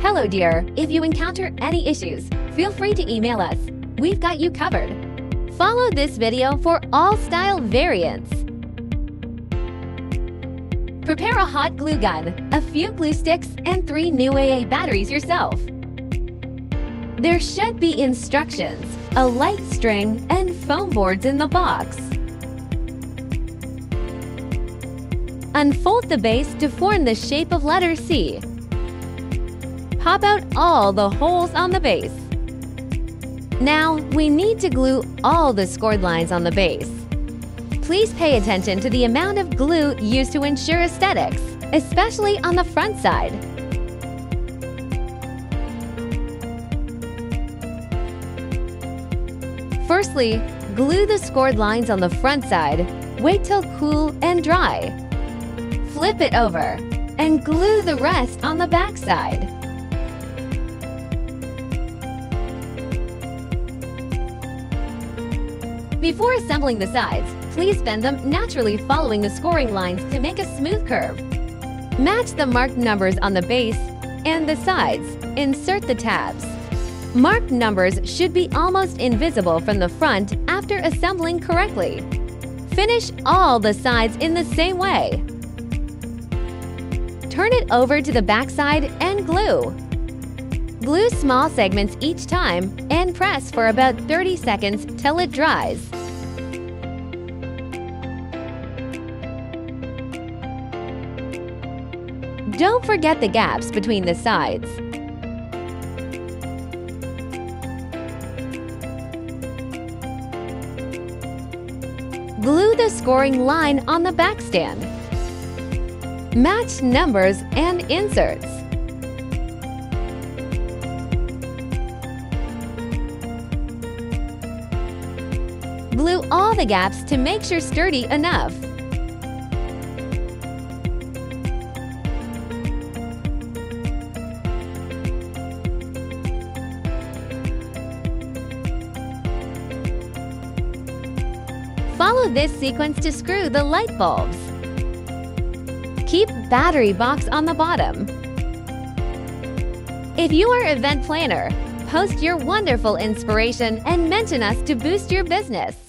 Hello dear, if you encounter any issues, feel free to email us. We've got you covered. Follow this video for all style variants. Prepare a hot glue gun, a few glue sticks, and 3 new AA batteries yourself. There should be instructions, a light string, and foam boards in the box. Unfold the base to form the shape of letter C. Pop out all the holes on the base. Now, we need to glue all the scored lines on the base. Please pay attention to the amount of glue used to ensure aesthetics, especially on the front side. Firstly, glue the scored lines on the front side. Wait till cool and dry. Flip it over and glue the rest on the back side. Before assembling the sides, please bend them naturally following the scoring lines to make a smooth curve. Match the marked numbers on the base and the sides. Insert the tabs. Marked numbers should be almost invisible from the front after assembling correctly. Finish all the sides in the same way. Turn it over to the back side and glue. Glue small segments each time and press for about 30 seconds till it dries. Don't forget the gaps between the sides. Glue the scoring line on the back stand. Match numbers and inserts. Glue all the gaps to make sure sturdy enough. Follow this sequence to screw the light bulbs. Keep battery box on the bottom. If you are an event planner, post your wonderful inspiration and mention us to boost your business.